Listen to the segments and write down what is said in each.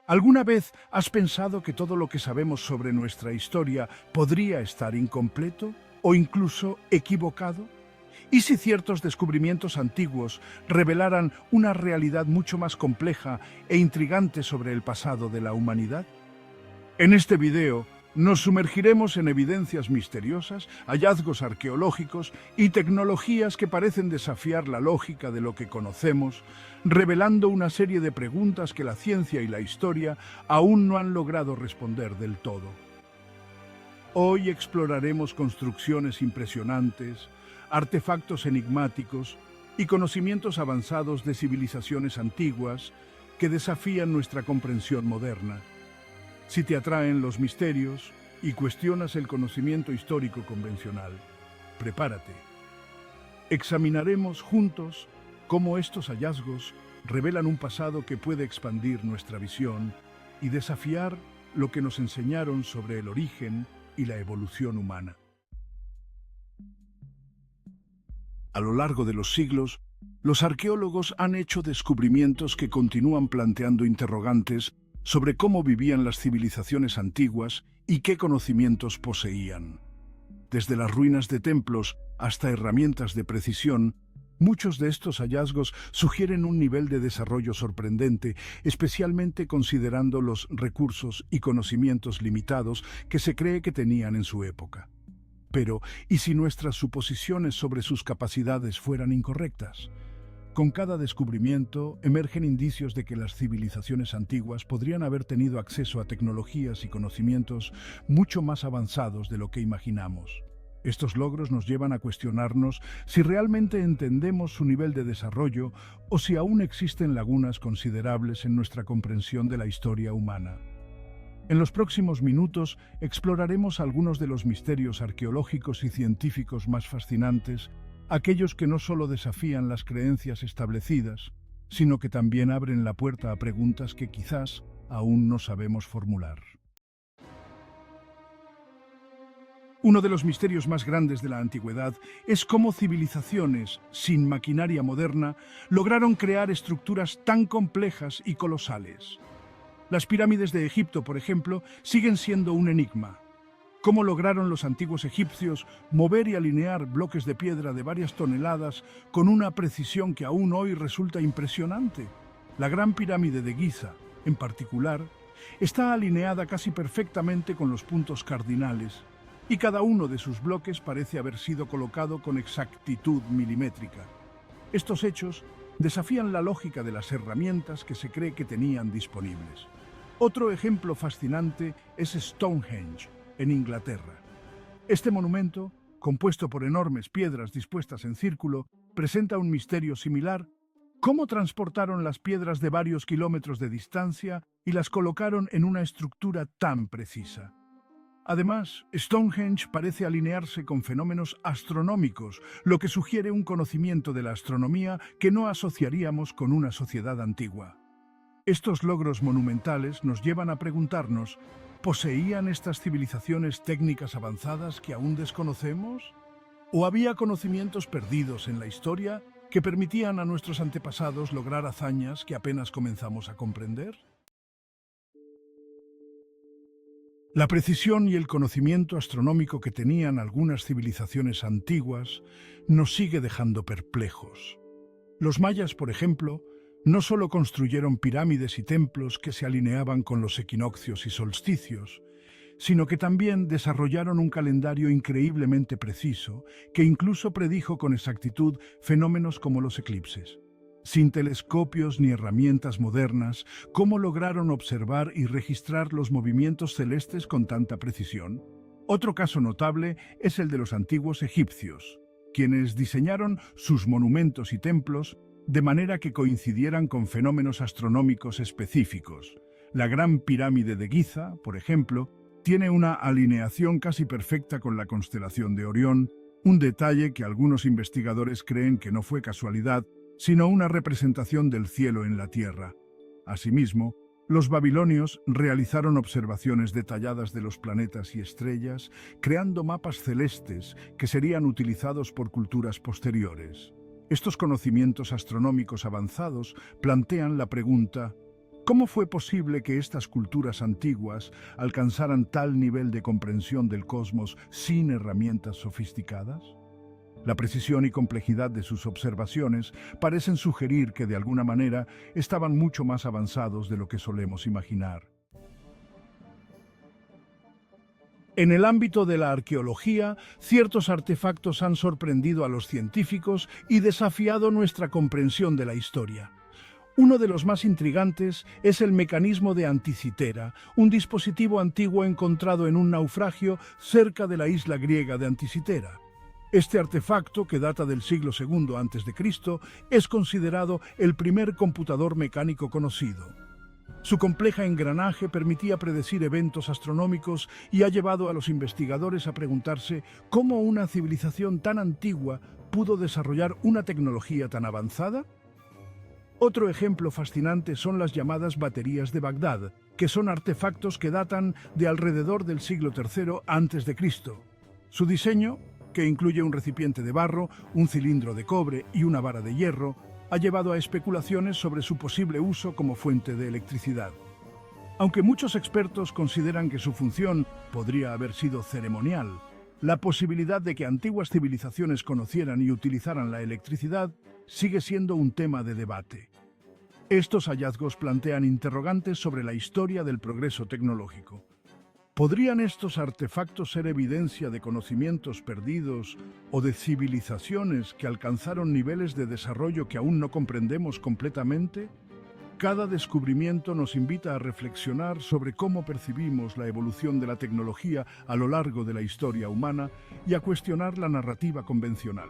¿Alguna vez has pensado que todo lo que sabemos sobre nuestra historia podría estar incompleto o incluso equivocado? ¿Y si ciertos descubrimientos antiguos revelaran una realidad mucho más compleja e intrigante sobre el pasado de la humanidad? En este video nos sumergiremos en evidencias misteriosas, hallazgos arqueológicos y tecnologías que parecen desafiar la lógica de lo que conocemos, revelando una serie de preguntas que la ciencia y la historia aún no han logrado responder del todo. Hoy exploraremos construcciones impresionantes, artefactos enigmáticos y conocimientos avanzados de civilizaciones antiguas que desafían nuestra comprensión moderna. Si te atraen los misterios y cuestionas el conocimiento histórico convencional, prepárate. Examinaremos juntos cómo estos hallazgos revelan un pasado que puede expandir nuestra visión y desafiar lo que nos enseñaron sobre el origen y la evolución humana. A lo largo de los siglos, los arqueólogos han hecho descubrimientos que continúan planteando interrogantes sobre cómo vivían las civilizaciones antiguas y qué conocimientos poseían. Desde las ruinas de templos hasta herramientas de precisión, muchos de estos hallazgos sugieren un nivel de desarrollo sorprendente, especialmente considerando los recursos y conocimientos limitados que se cree que tenían en su época. Pero, ¿y si nuestras suposiciones sobre sus capacidades fueran incorrectas? Con cada descubrimiento emergen indicios de que las civilizaciones antiguas podrían haber tenido acceso a tecnologías y conocimientos mucho más avanzados de lo que imaginamos. Estos logros nos llevan a cuestionarnos si realmente entendemos su nivel de desarrollo o si aún existen lagunas considerables en nuestra comprensión de la historia humana. En los próximos minutos exploraremos algunos de los misterios arqueológicos y científicos más fascinantes, aquellos que no solo desafían las creencias establecidas, sino que también abren la puerta a preguntas que quizás aún no sabemos formular. Uno de los misterios más grandes de la antigüedad es cómo civilizaciones sin maquinaria moderna lograron crear estructuras tan complejas y colosales. Las pirámides de Egipto, por ejemplo, siguen siendo un enigma. ¿Cómo lograron los antiguos egipcios mover y alinear bloques de piedra de varias toneladas con una precisión que aún hoy resulta impresionante? La Gran Pirámide de Giza, en particular, está alineada casi perfectamente con los puntos cardinales, y cada uno de sus bloques parece haber sido colocado con exactitud milimétrica. Estos hechos desafían la lógica de las herramientas que se cree que tenían disponibles. Otro ejemplo fascinante es Stonehenge, en Inglaterra. Este monumento, compuesto por enormes piedras dispuestas en círculo, presenta un misterio similar. ¿Cómo transportaron las piedras de varios kilómetros de distancia y las colocaron en una estructura tan precisa? Además, Stonehenge parece alinearse con fenómenos astronómicos, lo que sugiere un conocimiento de la astronomía que no asociaríamos con una sociedad antigua. Estos logros monumentales nos llevan a preguntarnos, ¿poseían estas civilizaciones técnicas avanzadas que aún desconocemos? ¿O había conocimientos perdidos en la historia que permitían a nuestros antepasados lograr hazañas que apenas comenzamos a comprender? La precisión y el conocimiento astronómico que tenían algunas civilizaciones antiguas nos sigue dejando perplejos. Los mayas, por ejemplo, no solo construyeron pirámides y templos que se alineaban con los equinoccios y solsticios, sino que también desarrollaron un calendario increíblemente preciso que incluso predijo con exactitud fenómenos como los eclipses. Sin telescopios ni herramientas modernas, ¿cómo lograron observar y registrar los movimientos celestes con tanta precisión? Otro caso notable es el de los antiguos egipcios, quienes diseñaron sus monumentos y templos de manera que coincidieran con fenómenos astronómicos específicos. La Gran Pirámide de Giza, por ejemplo, tiene una alineación casi perfecta con la constelación de Orión, un detalle que algunos investigadores creen que no fue casualidad, sino una representación del cielo en la tierra. Asimismo, los babilonios realizaron observaciones detalladas de los planetas y estrellas, creando mapas celestes que serían utilizados por culturas posteriores. Estos conocimientos astronómicos avanzados plantean la pregunta: ¿Cómo fue posible que estas culturas antiguas alcanzaran tal nivel de comprensión del cosmos sin herramientas sofisticadas? La precisión y complejidad de sus observaciones parecen sugerir que de alguna manera estaban mucho más avanzados de lo que solemos imaginar. En el ámbito de la arqueología, ciertos artefactos han sorprendido a los científicos y desafiado nuestra comprensión de la historia. Uno de los más intrigantes es el mecanismo de Anticitera, un dispositivo antiguo encontrado en un naufragio cerca de la isla griega de Anticitera. Este artefacto, que data del siglo II a.C., es considerado el primer computador mecánico conocido. Su compleja engranaje permitía predecir eventos astronómicos y ha llevado a los investigadores a preguntarse cómo una civilización tan antigua pudo desarrollar una tecnología tan avanzada. Otro ejemplo fascinante son las llamadas baterías de Bagdad, que son artefactos que datan de alrededor del siglo III a.C. Su diseño, que incluye un recipiente de barro, un cilindro de cobre y una vara de hierro, ha llevado a especulaciones sobre su posible uso como fuente de electricidad. Aunque muchos expertos consideran que su función podría haber sido ceremonial, la posibilidad de que antiguas civilizaciones conocieran y utilizaran la electricidad sigue siendo un tema de debate. Estos hallazgos plantean interrogantes sobre la historia del progreso tecnológico. ¿Podrían estos artefactos ser evidencia de conocimientos perdidos o de civilizaciones que alcanzaron niveles de desarrollo que aún no comprendemos completamente? Cada descubrimiento nos invita a reflexionar sobre cómo percibimos la evolución de la tecnología a lo largo de la historia humana y a cuestionar la narrativa convencional.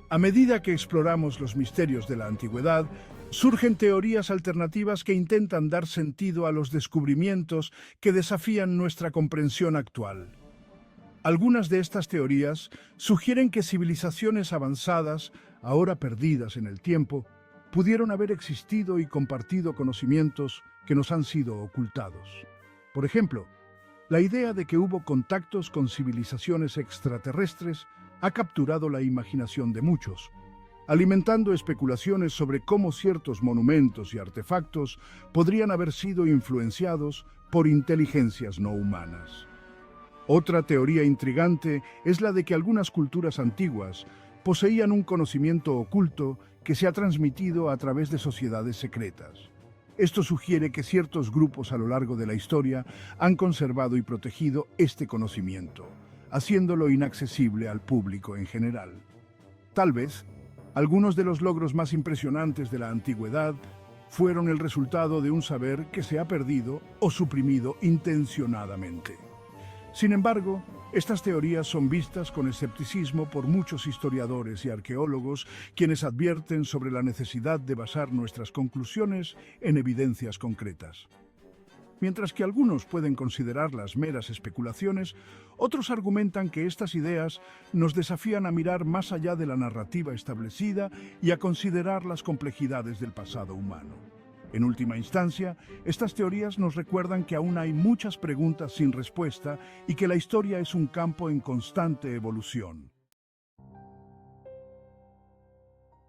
A medida que exploramos los misterios de la antigüedad, surgen teorías alternativas que intentan dar sentido a los descubrimientos que desafían nuestra comprensión actual. Algunas de estas teorías sugieren que civilizaciones avanzadas, ahora perdidas en el tiempo, pudieron haber existido y compartido conocimientos que nos han sido ocultados. Por ejemplo, la idea de que hubo contactos con civilizaciones extraterrestres ha capturado la imaginación de muchos, alimentando especulaciones sobre cómo ciertos monumentos y artefactos podrían haber sido influenciados por inteligencias no humanas. Otra teoría intrigante es la de que algunas culturas antiguas poseían un conocimiento oculto que se ha transmitido a través de sociedades secretas. Esto sugiere que ciertos grupos a lo largo de la historia han conservado y protegido este conocimiento, haciéndolo inaccesible al público en general. Tal vez, algunos de los logros más impresionantes de la antigüedad fueron el resultado de un saber que se ha perdido o suprimido intencionadamente. Sin embargo, estas teorías son vistas con escepticismo por muchos historiadores y arqueólogos, quienes advierten sobre la necesidad de basar nuestras conclusiones en evidencias concretas. Mientras que algunos pueden considerarlas meras especulaciones, otros argumentan que estas ideas nos desafían a mirar más allá de la narrativa establecida y a considerar las complejidades del pasado humano. En última instancia, estas teorías nos recuerdan que aún hay muchas preguntas sin respuesta y que la historia es un campo en constante evolución.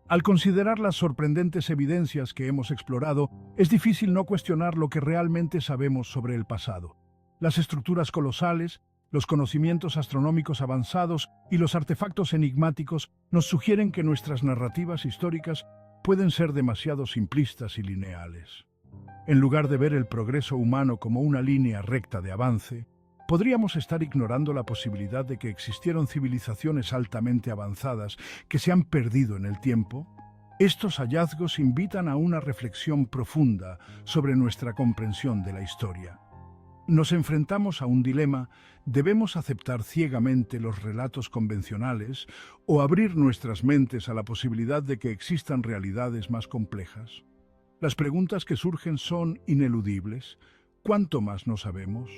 Al considerar las sorprendentes evidencias que hemos explorado, es difícil no cuestionar lo que realmente sabemos sobre el pasado. Las estructuras colosales, los conocimientos astronómicos avanzados y los artefactos enigmáticos nos sugieren que nuestras narrativas históricas pueden ser demasiado simplistas y lineales. En lugar de ver el progreso humano como una línea recta de avance, podríamos estar ignorando la posibilidad de que existieron civilizaciones altamente avanzadas que se han perdido en el tiempo. Estos hallazgos invitan a una reflexión profunda sobre nuestra comprensión de la historia. Nos enfrentamos a un dilema: ¿debemos aceptar ciegamente los relatos convencionales o abrir nuestras mentes a la posibilidad de que existan realidades más complejas? Las preguntas que surgen son ineludibles. ¿Cuánto más no sabemos?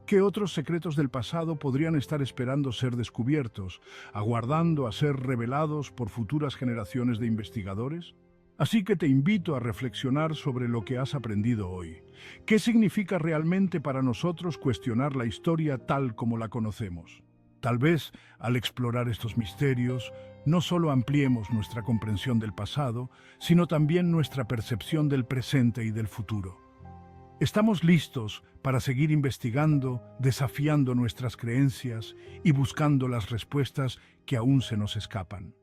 ¿Qué otros secretos del pasado podrían estar esperando ser descubiertos, aguardando a ser revelados por futuras generaciones de investigadores? Así que te invito a reflexionar sobre lo que has aprendido hoy. ¿Qué significa realmente para nosotros cuestionar la historia tal como la conocemos? Tal vez, al explorar estos misterios, no solo ampliemos nuestra comprensión del pasado, sino también nuestra percepción del presente y del futuro. Estamos listos para seguir investigando, desafiando nuestras creencias y buscando las respuestas que aún se nos escapan.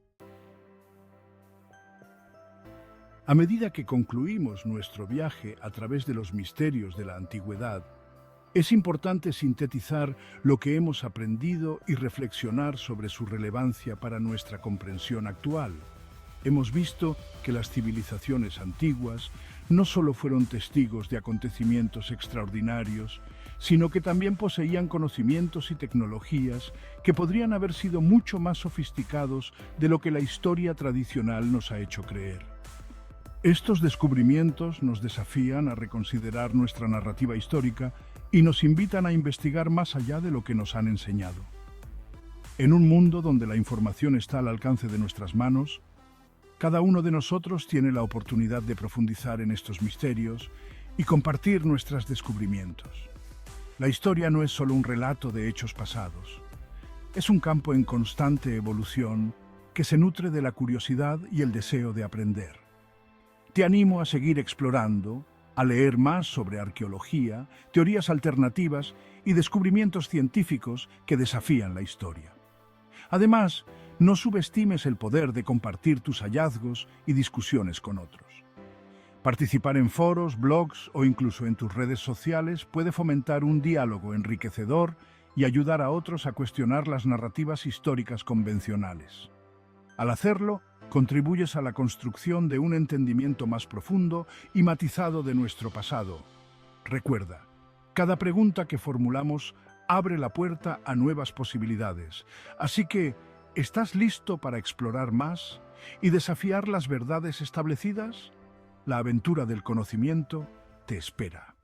A medida que concluimos nuestro viaje a través de los misterios de la antigüedad, es importante sintetizar lo que hemos aprendido y reflexionar sobre su relevancia para nuestra comprensión actual. Hemos visto que las civilizaciones antiguas no solo fueron testigos de acontecimientos extraordinarios, sino que también poseían conocimientos y tecnologías que podrían haber sido mucho más sofisticados de lo que la historia tradicional nos ha hecho creer. Estos descubrimientos nos desafían a reconsiderar nuestra narrativa histórica y nos invitan a investigar más allá de lo que nos han enseñado. En un mundo donde la información está al alcance de nuestras manos, cada uno de nosotros tiene la oportunidad de profundizar en estos misterios y compartir nuestros descubrimientos. La historia no es solo un relato de hechos pasados. Es un campo en constante evolución que se nutre de la curiosidad y el deseo de aprender. Te animo a seguir explorando, a leer más sobre arqueología, teorías alternativas y descubrimientos científicos que desafían la historia. Además, no subestimes el poder de compartir tus hallazgos y discusiones con otros. Participar en foros, blogs o incluso en tus redes sociales puede fomentar un diálogo enriquecedor y ayudar a otros a cuestionar las narrativas históricas convencionales. Al hacerlo, contribuyes a la construcción de un entendimiento más profundo y matizado de nuestro pasado. Recuerda, cada pregunta que formulamos abre la puerta a nuevas posibilidades. Así que, ¿estás listo para explorar más y desafiar las verdades establecidas? La aventura del conocimiento te espera.